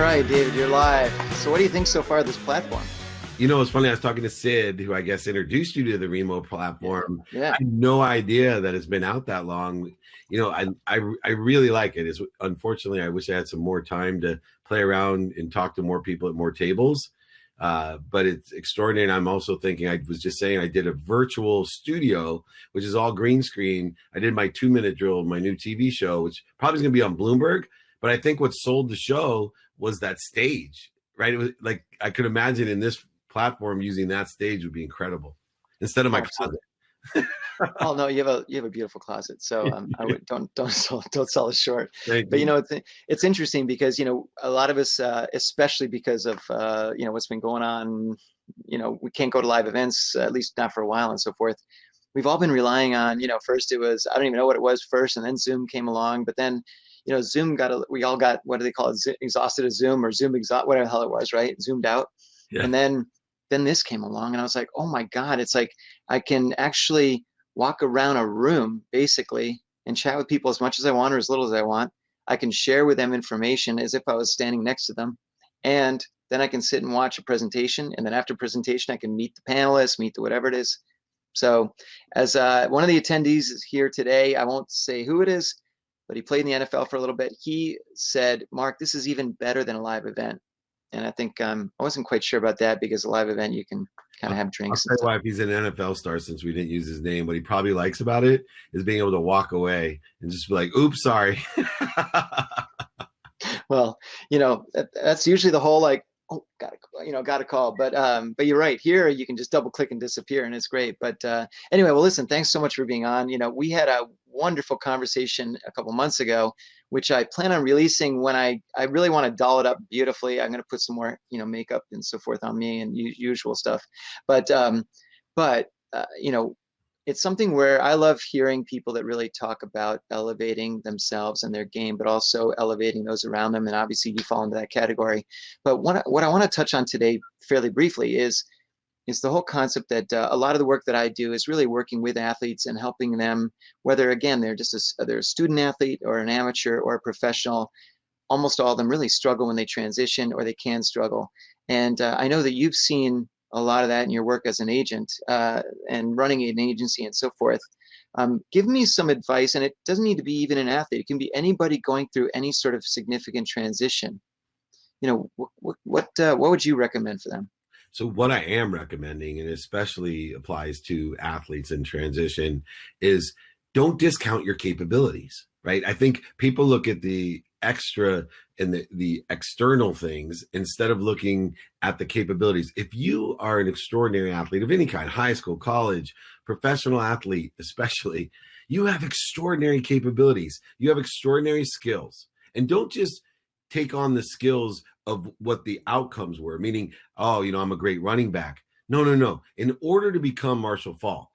right, David, you're live. So what do you think so far of this platform? You know, it's funny. I was talking to Sid, who I guess introduced you to the Remo platform. Yeah. I had no idea that it's been out that long. You know, I really like it. It's unfortunately, I wish I had some more time to play around and talk to more people at more tables. But it's extraordinary. And I'm also thinking, I was just saying, I did a virtual studio, which is all green screen. I did my 2-minute drill, my new TV show, which probably is going to be on Bloomberg. But I think what sold the show was that stage, right? It was like, I could imagine in this platform using that stage would be incredible instead of my closet. Oh no, you have a beautiful closet. So I would don't sell it short. Thank But you. it's interesting because a lot of us, especially because of what's been going on. We can't go to live events, at least not for a while, and so forth. We've all been relying on, first it was, I don't even know what it was first, and then Zoom came along. But then Zoom we all got, what do they call it, exhausted of Zoom, or Zoom exhaust, whatever the hell it was, right? Zoomed out. Yeah. And then this came along, and I was like, oh my God, it's like I can actually walk around a room basically and chat with people as much as I want or as little as I want. I can share with them information as if I was standing next to them. And then I can sit and watch a presentation. And then after presentation, I can meet the panelists, meet the whatever it is. So as one of the attendees is here today, I won't say who it is, but he played in the NFL for a little bit. He said, Mark, this is even better than a live event. And I think I wasn't quite sure about that, because a live event, you can kind of have drinks. I'll tell you why, if he's an NFL star, since we didn't use his name, what he probably likes about it is being able to walk away and just be like, oops, sorry. Well, that's usually the whole, like, oh, gotta call. But you're right. Here you can just double click and disappear, and it's great. But anyway, well, listen, thanks so much for being on. We had a wonderful conversation a couple months ago, which I plan on releasing when I really want to doll it up beautifully. I'm going to put some more, makeup and so forth on me and usual stuff. But it's something where I love hearing people that really talk about elevating themselves and their game, but also elevating those around them. And obviously you fall into that category. But what I want to touch on today fairly briefly is the whole concept that a lot of the work that I do is really working with athletes and helping them, whether, again, they're they're a student athlete or an amateur or a professional. Almost all of them really struggle when they transition, or they can struggle. And I know that you've seen a lot of that in your work as an agent and running an agency and so forth. Give me some advice, and it doesn't need to be even an athlete. It can be anybody going through any sort of significant transition. What would you recommend for them? So what I am recommending, and especially applies to athletes in transition, is don't discount your capabilities, right? I think people look at the extra and the external things instead of looking at the capabilities. If you are an extraordinary athlete of any kind, high school, college, professional athlete especially, you have extraordinary capabilities. You have extraordinary skills. And don't just take on the skills of what the outcomes were, meaning, oh, I'm a great running back. No. In order to become Marshall Faulk,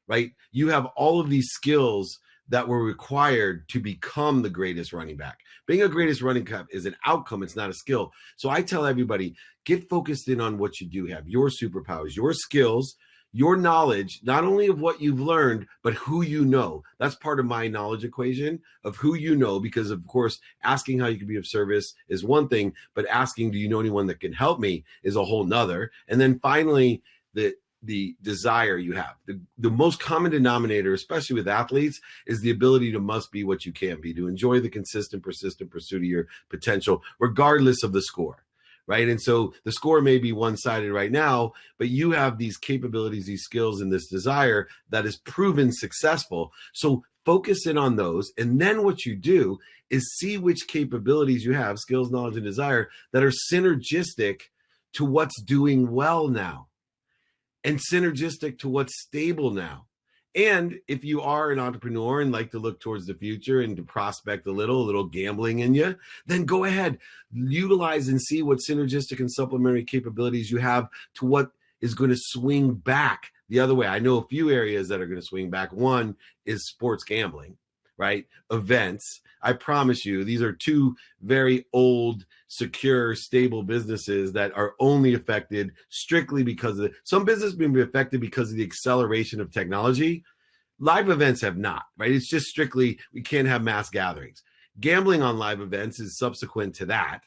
right, you have all of these skills that were required to become the greatest running back. Being a greatest running back is an outcome. It's not a skill. So I tell everybody, get focused in on what you do have, your superpowers, your skills, your knowledge, not only of what you've learned, but who you know. That's part of my knowledge equation of who you know, because of course, asking how you can be of service is one thing, but asking, do you know anyone that can help me, is a whole nother. And then finally, the desire you have. The most common denominator, especially with athletes, is the ability to must be what you can be, to enjoy the consistent, persistent pursuit of your potential, regardless of the score, right? And so the score may be one-sided right now, but you have these capabilities, these skills, and this desire that is proven successful. So focus in on those. And then what you do is see which capabilities you have, skills, knowledge, and desire, that are synergistic to what's doing well now, and synergistic to what's stable now. And if you are an entrepreneur and like to look towards the future and to prospect a little gambling in you, then go ahead, utilize and see what synergistic and supplementary capabilities you have to what is going to swing back the other way. I know a few areas that are going to swing back. One is sports gambling, right? Events. I promise you, these are two very old, secure, stable businesses that are only affected strictly because of some business being affected because of the acceleration of technology. Live events have not, right? It's just strictly, we can't have mass gatherings. Gambling on live events is subsequent to that.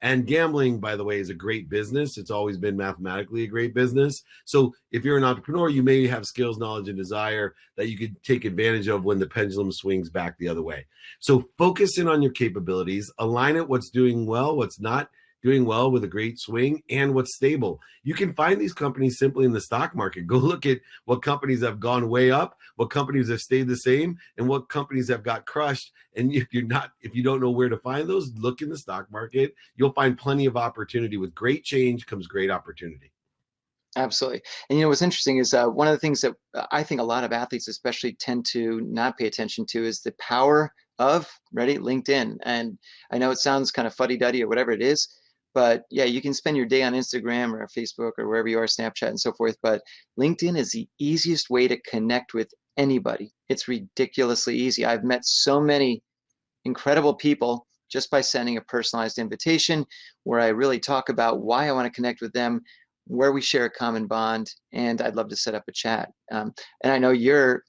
And gambling, by the way, is a great business. It's always been mathematically a great business. So if you're an entrepreneur, you may have skills, knowledge, and desire that you could take advantage of when the pendulum swings back the other way. So focus in on your capabilities, align it what's doing well, what's not doing well with a great swing, and what's stable. You can find these companies simply in the stock market. Go look at what companies have gone way up, what companies have stayed the same, and what companies have got crushed. And if you don't know where to find those, look in the stock market. You'll find plenty of opportunity. With great change comes great opportunity. Absolutely. And what's interesting is one of the things that I think a lot of athletes especially tend to not pay attention to is the power of, ready, LinkedIn. And I know it sounds kind of fuddy-duddy or whatever it is, but yeah, you can spend your day on Instagram or Facebook or wherever you are, Snapchat and so forth, but LinkedIn is the easiest way to connect with anybody. It's ridiculously easy. I've met so many incredible people just by sending a personalized invitation where I really talk about why I want to connect with them, where we share a common bond, and I'd love to set up a chat. And I know you're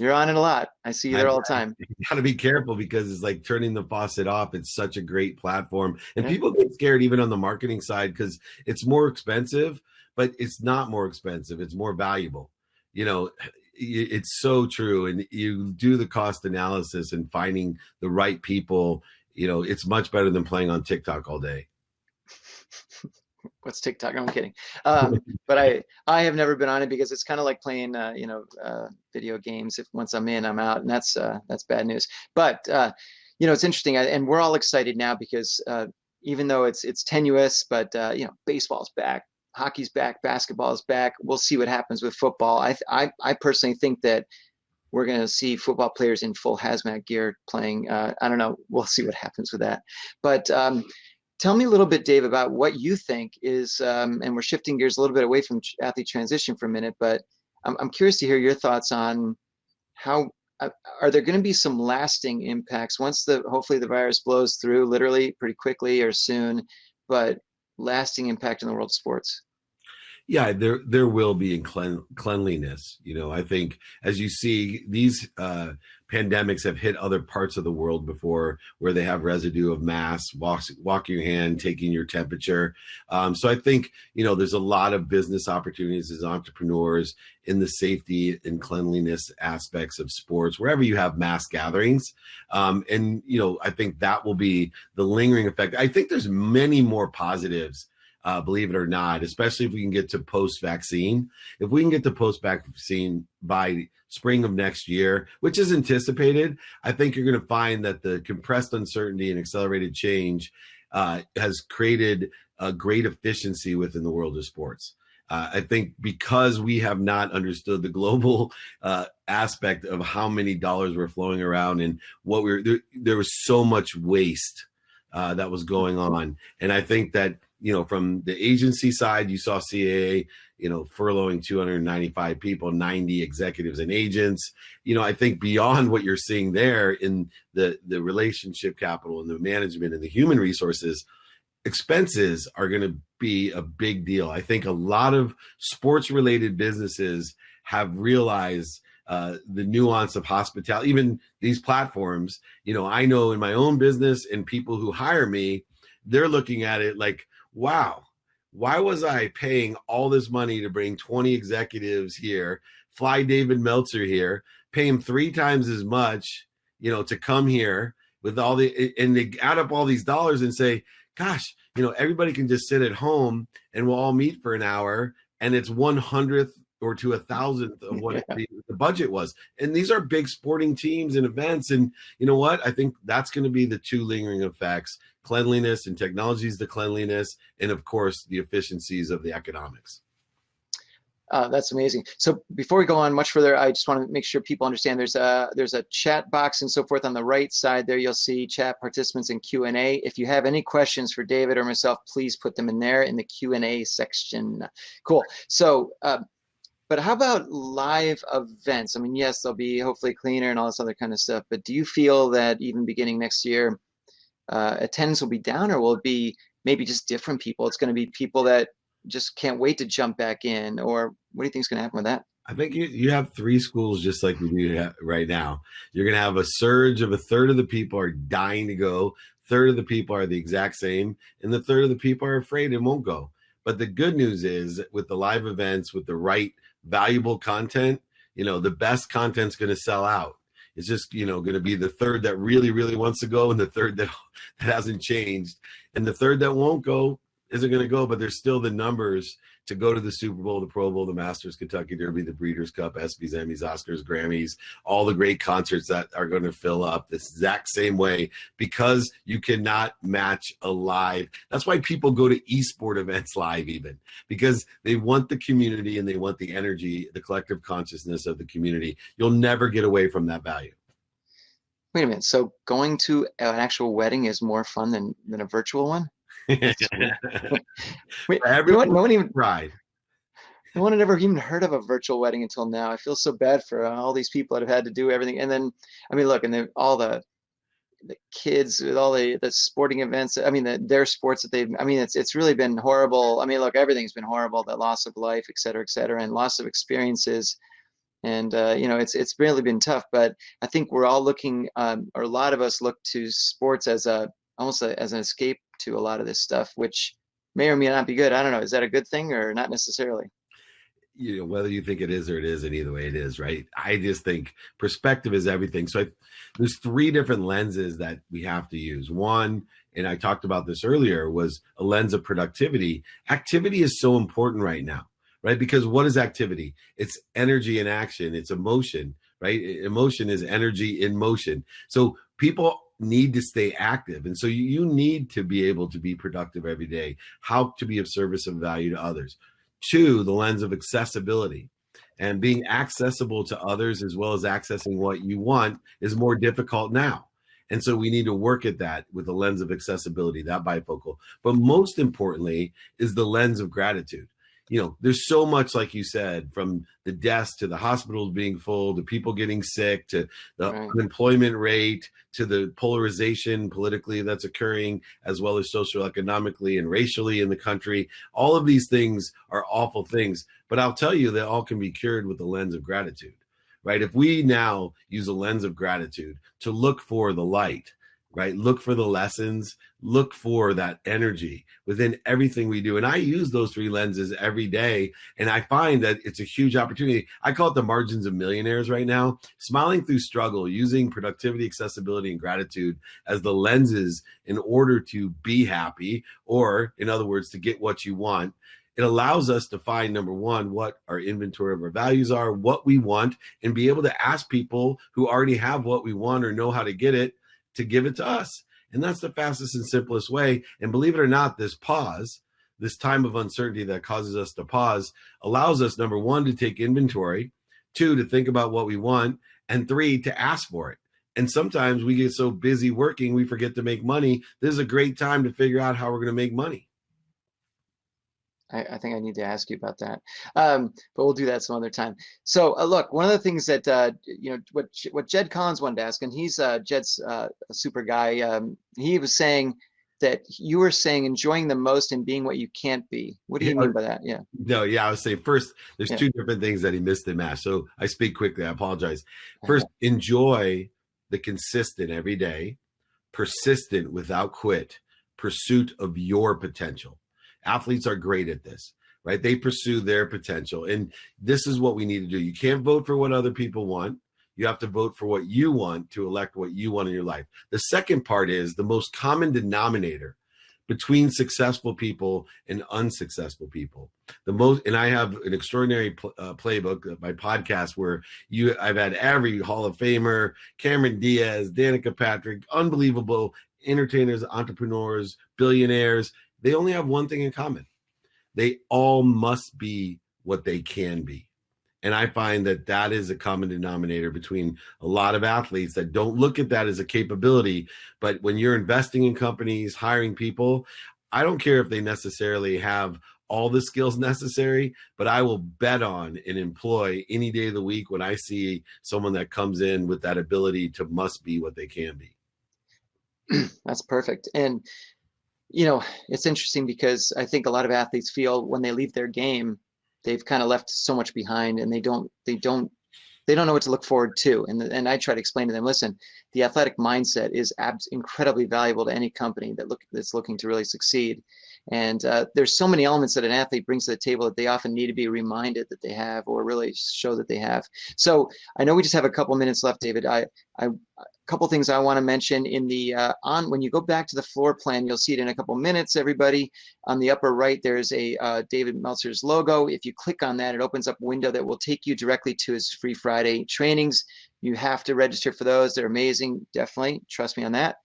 on it a lot. I see you there all the time. You got to be careful because it's like turning the faucet off. It's such a great platform. And Yeah. people get scared even on the marketing side because it's more expensive, but it's not more expensive. It's more valuable. You know, it's so true. And you do the cost analysis and finding the right people, you know, it's much better than playing on TikTok all day. What's TikTok? No, I'm kidding. But I have never been on it because it's kind of like playing video games. If once I'm in, I'm out, and that's bad news. But it's interesting, and we're all excited now because even though it's tenuous, but baseball's back, hockey's back, basketball's back. We'll see what happens with football. I personally think that we're going to see football players in full hazmat gear playing. I don't know. We'll see what happens with that. But tell me a little bit, Dave, about what you think is, and we're shifting gears a little bit away from athlete transition for a minute, but I'm curious to hear your thoughts on how, are there going to be some lasting impacts once hopefully the virus blows through literally pretty quickly or soon, but lasting impact in the world of sports? Yeah, there will be in cleanliness. You know, I think as you see, these pandemics have hit other parts of the world before, where they have residue of masks, walking your hand, taking your temperature. So I think there's a lot of business opportunities as entrepreneurs in the safety and cleanliness aspects of sports, wherever you have mass gatherings. And I think that will be the lingering effect. I think there's many more positives. Believe it or not, especially if we can get to post-vaccine. If we can get to post-vaccine by spring of next year, which is anticipated, I think you're going to find that the compressed uncertainty and accelerated change has created a great efficiency within the world of sports. I think because we have not understood the global aspect of how many dollars were flowing around and there was so much waste that was going on. And I think that from the agency side, you saw CAA, furloughing 295 people, 90 executives and agents. I think beyond what you're seeing there in the relationship capital and the management and the human resources, expenses are going to be a big deal. I think a lot of sports related businesses have realized the nuance of hospitality, even these platforms. I know in my own business and people who hire me, they're looking at it like, wow, why was I paying all this money to bring 20 executives here, fly David Meltzer here, pay him 3 times as much, to come here with and they add up all these dollars and say, gosh, everybody can just sit at home and we'll all meet for an hour and it's 1/100th or to 1,000th of what the budget was. And these are big sporting teams and events. And you know what? I think that's going to be the 2 lingering effects: cleanliness and technologies, the cleanliness, and of course, the efficiencies of the economics. That's amazing. So before we go on much further, I just want to make sure people understand there's a chat box and so forth on the right side there. You'll see chat participants and Q&A. If you have any questions for David or myself, please put them in there in the Q&A section. Cool. So, but how about live events? I mean, yes, they'll be hopefully cleaner and all this other kind of stuff, but do you feel that even beginning next year, attendance will be down, or will it be maybe just different people? It's going to be people that just can't wait to jump back in, or what do you think is going to happen with that? I think you have 3 schools just like we do right now. You're going to have a surge of 1/3 of the people are dying to go. third of the people are the exact same, and the third of the people are afraid and won't go. But the good news is with the live events, with the right valuable content, the best content's going to sell out. It's just, going to be the third that really, really wants to go and the third that hasn't changed. And the third that won't go isn't going to go, but there's still the numbers to go to the Super Bowl, the Pro Bowl, the Masters, Kentucky Derby, the Breeders' Cup, ESPYs, Emmys, Oscars, Grammys, all the great concerts that are going to fill up this exact same way because you cannot match a live. That's why people go to esport events live even, because they want the community and they want the energy, the collective consciousness of the community. You'll never get away from that value. Wait a minute. So going to an actual wedding is more fun than a virtual one? Wait, Everyone, no one even right. No one had ever even heard of a virtual wedding until now. I feel so bad for all these people that have had to do everything. And then, I mean, look, and then all the kids with all the sporting events. I mean, their sports that they've. I mean, it's really been horrible. I mean, look, everything's been horrible. The loss of life, et cetera, and loss of experiences. And it's really been tough. But I think we're all looking, or a lot of us look to sports as as an escape to a lot of this stuff, which may or may not be good. I don't know. Is that a good thing or not necessarily? Whether you think it is or it isn't, either way it is, right? I just think perspective is everything. So there's three different lenses that we have to use. One, and I talked about this earlier, was a lens of productivity. Activity is so important right now, right? Because what is activity? It's energy in action. It's emotion, right? Emotion is energy in motion. So people need to stay active. And so you need to be able to be productive every day, how to be of service and value to others. Two, the lens of accessibility, and being accessible to others as well as accessing what you want is more difficult now. And so we need to work at that with the lens of accessibility, that bifocal. But most importantly is the lens of gratitude. There's so much, like you said, from the deaths to the hospitals being full, to people getting sick, to the unemployment rate, to the polarization politically that's occurring, as well as socioeconomically and racially in the country. All of these things are awful things, but I'll tell you, they all can be cured with the lens of gratitude, right? If we now use a lens of gratitude to look for the light, right? Look for the lessons, look for that energy within everything we do. And I use those three lenses every day. And I find that it's a huge opportunity. I call it the margins of millionaires right now, smiling through struggle, using productivity, accessibility, and gratitude as the lenses in order to be happy, or in other words, to get what you want. It allows us to find, number one, what our inventory of our values are, what we want, and be able to ask people who already have what we want or know how to get it to give it to us. And that's the fastest and simplest way. And believe it or not, this pause, this time of uncertainty that causes us to pause, allows us, number one, to take inventory, two, to think about what we want, and three, to ask for it. And sometimes we get so busy working, we forget to make money. This is a great time to figure out how we're going to make money. I think I need to ask you about that, but we'll do that some other time. So look, one of the things that what Jed Collins wanted to ask, and he's Jed's a super guy. He was saying that you were saying enjoying the most and being what you can't be. What do you mean by that? Yeah. No, I was saying first, there's two different things that he missed in MASH. So I speak quickly. I apologize. First, enjoy the consistent every day, persistent without quit pursuit of your potential. Athletes are great at this, right? They pursue their potential. And this is what we need to do. You can't vote for what other people want. You have to vote for what you want to elect what you want in your life. The second part is the most common denominator between successful people and unsuccessful people. And I have an extraordinary playbook, my podcast, where I've had every Hall of Famer, Cameron Diaz, Danica Patrick, unbelievable entertainers, entrepreneurs, billionaires. They only have one thing in common. They all must be what they can be. And I find that is a common denominator between a lot of athletes that don't look at that as a capability. But when you're investing in companies, hiring people, I don't care if they necessarily have all the skills necessary, but I will bet on and employ any day of the week when I see someone that comes in with that ability to must be what they can be. That's perfect. And it's interesting because I think a lot of athletes feel when they leave their game, they've kind of left so much behind, and they don't they don't know what to look forward to. And I try to explain to them, listen, the athletic mindset is incredibly valuable to any company that's looking to really succeed. And there's so many elements that an athlete brings to the table that they often need to be reminded that they have, or really show that they have. So I know we just have a couple minutes left, David. A couple things I want to mention in the when you go back to the floor plan, you'll see it in a couple minutes. Everybody, on the upper right, there's a David Meltzer's logo. If you click on that, it opens up a window that will take you directly to his free Friday trainings. You have to register for those. They're amazing. Definitely trust me on that.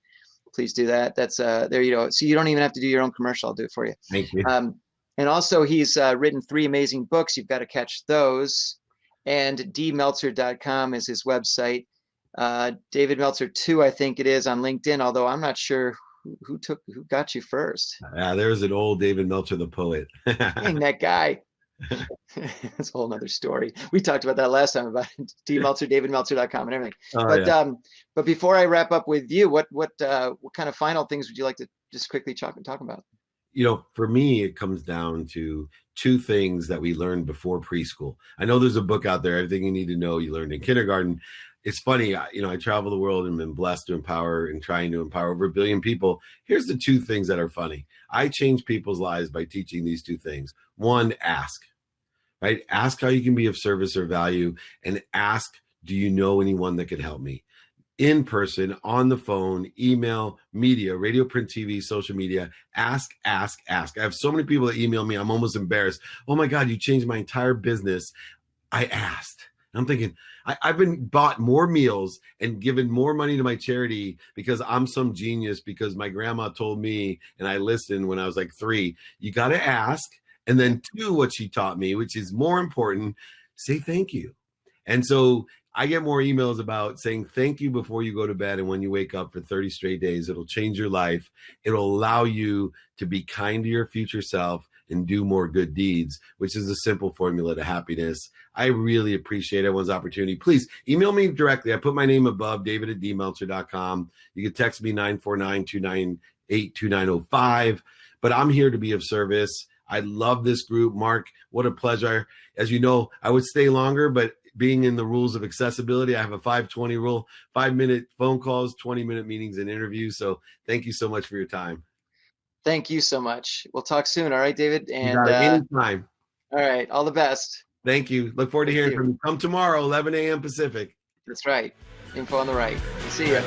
Please do that. That's there you go. So you don't even have to do your own commercial. I'll do it for you. Thank you. And also, he's written 3 amazing books. You've got to catch those. And dmeltzer.com is his website. David Meltzer 2, I think it is, on LinkedIn, although I'm not sure who got you first. There's an old David Meltzer, the poet. Dang, that guy. That's a whole nother story. We talked about that last time about dmeltzer, davidmeltzer.com and everything. But before I wrap up with you, what kind of final things would you like to just quickly talk about? For me, it comes down to 2 things that we learned before preschool. I know there's a book out there, Everything You Need to Know You Learned in Kindergarten. It's funny, I travel the world and been blessed to empower and trying to empower over 1 billion people. Here's the 2 things that are funny. I change people's lives by teaching these 2 things. 1, ask, right? Ask how you can be of service or value, and ask, do you know anyone that could help me? In person, on the phone, email, media, radio, print, TV, social media. Ask, ask, ask. I have so many people that email me, I'm almost embarrassed. Oh my God, you changed my entire business. I asked. I'm thinking, I've been bought more meals and given more money to my charity because I'm some genius, because my grandma told me and I listened when I was like 3. You got to ask. And then 2, what she taught me, which is more important, say thank you. And so I get more emails about saying thank you before you go to bed and when you wake up for 30 straight days. It'll change your life. It'll allow you to be kind to your future self and do more good deeds, which is a simple formula to happiness. I really appreciate everyone's opportunity. Please email me directly. I put my name above, david@dmeltzer.com. You can text me 949-298-2905. But I'm here to be of service. I love this group. Mark, what a pleasure. As you know, I would stay longer, but being in the rules of accessibility, I have a 5:20 rule, 5-minute phone calls, 20-minute meetings and interviews. So thank you so much for your time. Thank you so much. We'll talk soon. All right, David. And you got it anytime. All right. All the best. Thank you. Look forward to hearing from you. Come tomorrow, 11 a.m. Pacific. That's right. Info on the right. See you.